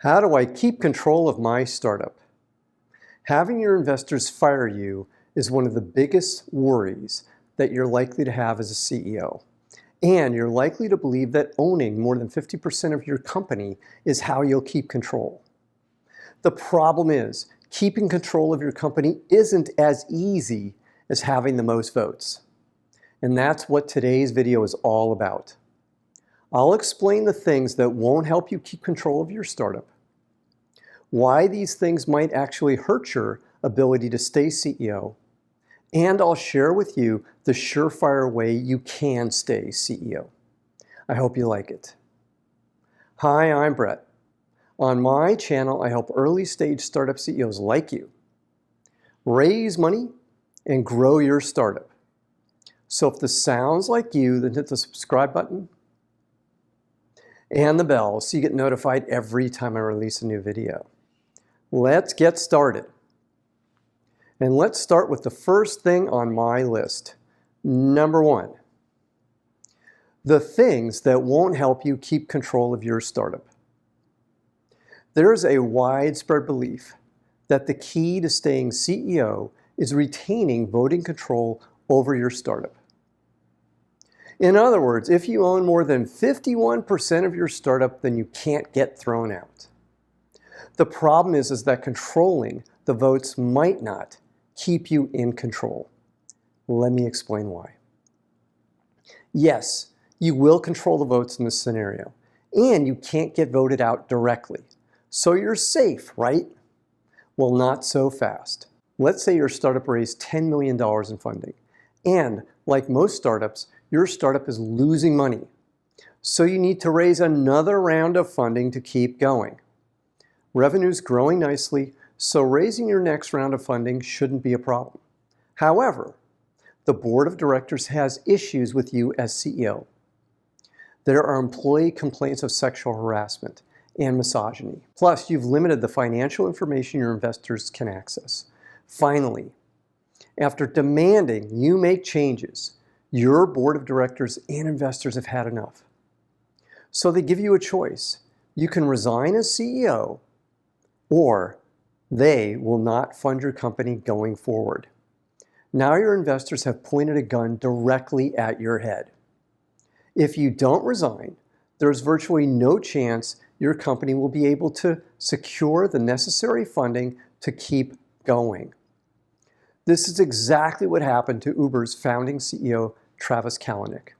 How do I keep control of my startup? Having your investors fire you is one of the biggest worries that you're likely to have as a CEO. And you're likely to believe that owning more than 50% of your company is how you'll keep control. The problem is, keeping control of your company isn't as easy as having the most votes. And that's what today's video is all about. I'll explain the things that won't help you keep control of your startup, why these things might actually hurt your ability to stay CEO, and I'll share with you the surefire way you can stay CEO. I hope you like it. Hi, I'm Brett. On my channel, I help early stage startup CEOs like you raise money and grow your startup. So if this sounds like you, then hit the subscribe button and the bell so you get notified every time I release a new video. Let's get started. And let's start with the first thing on my list. Number one, the things that won't help you keep control of your startup. There's a widespread belief that the key to staying CEO is retaining voting control over your startup. In other words, if you own more than 51% of your startup, then you can't get thrown out. The problem is that controlling the votes might not keep you in control. Let me explain why. Yes, you will control the votes in this scenario, and you can't get voted out directly. So you're safe, right? Well, not so fast. Let's say your startup raised $10 million in funding, and like most startups, your startup is losing money. So you need to raise another round of funding to keep going. Revenue's growing nicely, so raising your next round of funding shouldn't be a problem. However, the board of directors has issues with you as CEO. There are employee complaints of sexual harassment and misogyny. Plus, you've limited the financial information your investors can access. Finally, after demanding you make changes, your board of directors and investors have had enough. So they give you a choice. You can resign as CEO, or they will not fund your company going forward. Now your investors have pointed a gun directly at your head. If you don't resign, there's virtually no chance your company will be able to secure the necessary funding to keep going. This is exactly what happened to Uber's founding CEO, Travis Kalanick.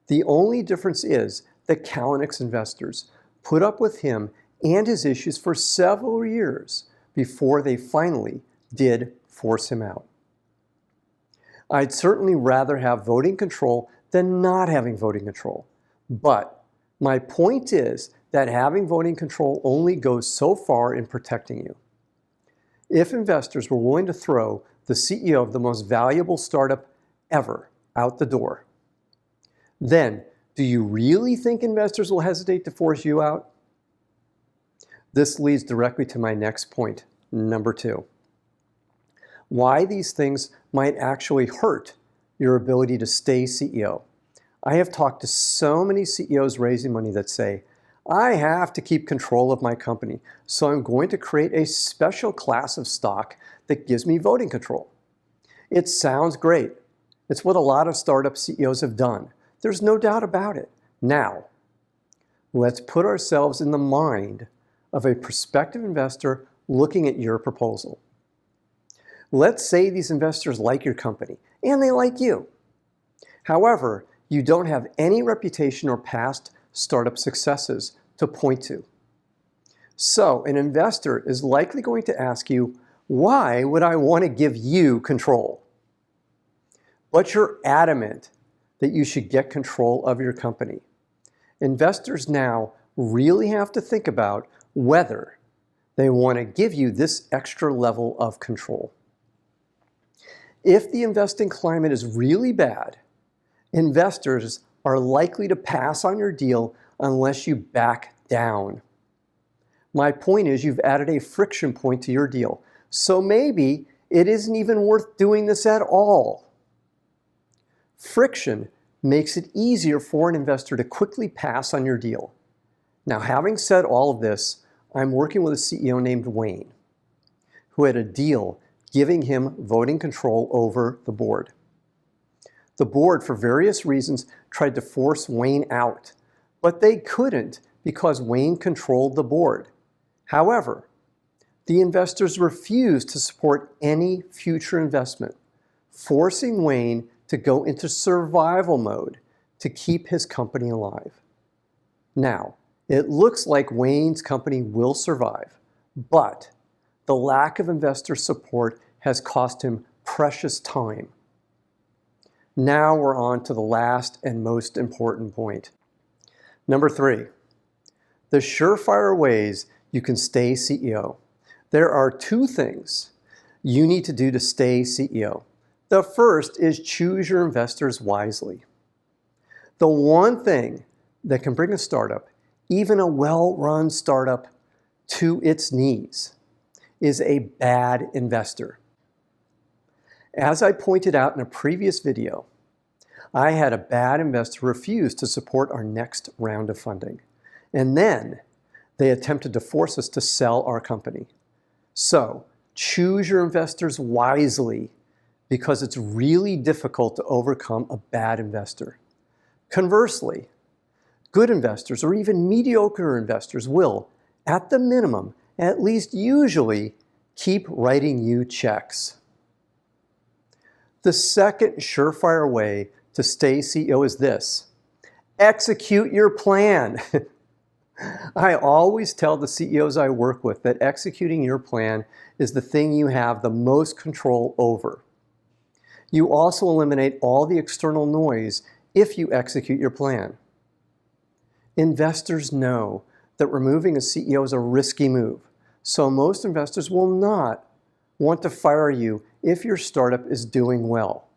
The only difference is that Kalanick's investors put up with him and his issues for several years before they finally did force him out. I'd certainly rather have voting control than not having voting control. But my point is that having voting control only goes so far in protecting you. If investors were willing to throw the CEO of the most valuable startup ever out the door, then do you really think investors will hesitate to force you out? This leads directly to my next point, number two. Why these things might actually hurt your ability to stay CEO. I have talked to so many CEOs raising money that say, I have to keep control of my company, so I'm going to create a special class of stock that gives me voting control. It sounds great. It's what a lot of startup CEOs have done. There's no doubt about it. Now, let's put ourselves in the mind of a prospective investor looking at your proposal. Let's say these investors like your company, and they like you. However, you don't have any reputation or past startup successes to point to. So an investor is likely going to ask you, why would I want to give you control? But you're adamant that you should get control of your company. Investors now really have to think about whether they want to give you this extra level of control. If the investing climate is really bad, investors are likely to pass on your deal unless you back down. My point is you've added a friction point to your deal, so maybe it isn't even worth doing this at all. Friction makes it easier for an investor to quickly pass on your deal. Now, having said all of this, I'm working with a CEO named Wayne, who had a deal giving him voting control over the board. The board, for various reasons, tried to force Wayne out, but they couldn't because Wayne controlled the board. However, the investors refused to support any future investment, forcing Wayne to go into survival mode to keep his company alive. Now, it looks like Wayne's company will survive, but the lack of investor support has cost him precious time. Now we're on to the last and most important point. Number 3, the surefire ways you can stay CEO. There are 2 things you need to do to stay CEO. The first is choose your investors wisely. The one thing that can bring a startup, even a well-run startup, to its knees is a bad investor. As I pointed out in a previous video, I had a bad investor refuse to support our next round of funding. And then they attempted to force us to sell our company. So choose your investors wisely because it's really difficult to overcome a bad investor. Conversely, good investors or even mediocre investors will, at the minimum, at least usually, keep writing you checks. The second surefire way to stay CEO is this: execute your plan. I always tell the CEOs I work with that executing your plan is the thing you have the most control over. You also eliminate all the external noise if you execute your plan. Investors know that removing a CEO is a risky move, so most investors will not want to fire you if your startup is doing well.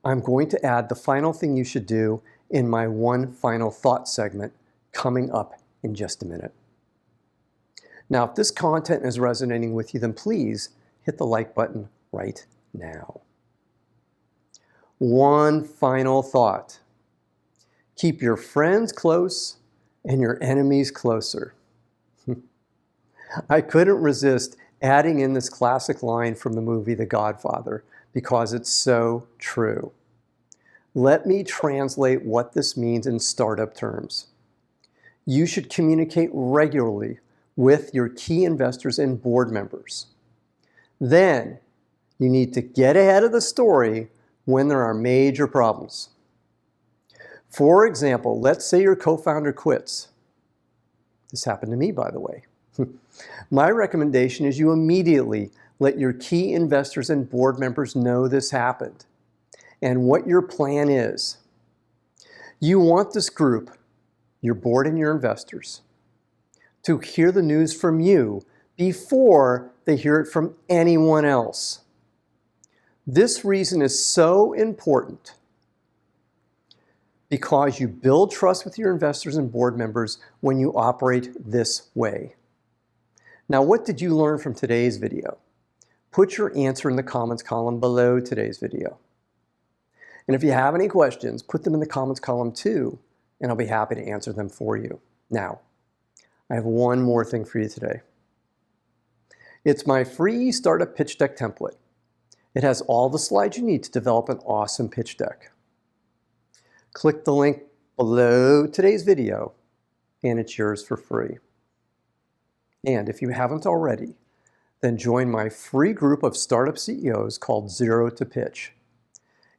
I'm going to add the final thing you should do in my one final thought segment coming up in just a minute. Now, if this content is resonating with you, then please hit the like button right now. One final thought. Keep your friends close and your enemies closer. I couldn't resist adding in this classic line from the movie The Godfather because it's so true. Let me translate what this means in startup terms. You should communicate regularly with your key investors and board members. Then you need to get ahead of the story when there are major problems. For example, let's say your co-founder quits. This happened to me, by the way. My recommendation is you immediately let your key investors and board members know this happened and what your plan is. You want this group, your board and your investors, to hear the news from you before they hear it from anyone else. This reason is so important because you build trust with your investors and board members when you operate this way. Now, what did you learn from today's video? Put your answer in the comments column below today's video. And if you have any questions, put them in the comments column too, and I'll be happy to answer them for you. Now, I have one more thing for you today. It's my free startup pitch deck template. It has all the slides you need to develop an awesome pitch deck. Click the link below today's video, and it's yours for free. And if you haven't already, then join my free group of startup CEOs called Zero to Pitch.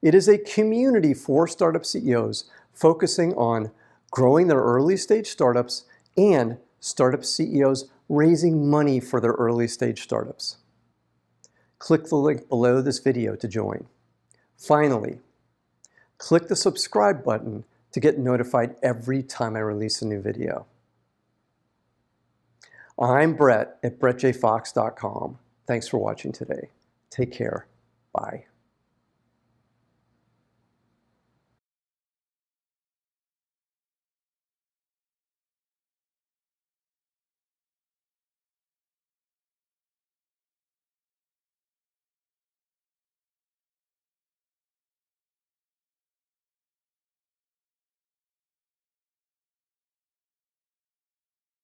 It is a community for startup CEOs focusing on growing their early stage startups and startup CEOs raising money for their early stage startups. Click the link below this video to join. Finally, click the subscribe button to get notified every time I release a new video. I'm Brett at brettjfox.com. Thanks for watching today. Take care. Bye.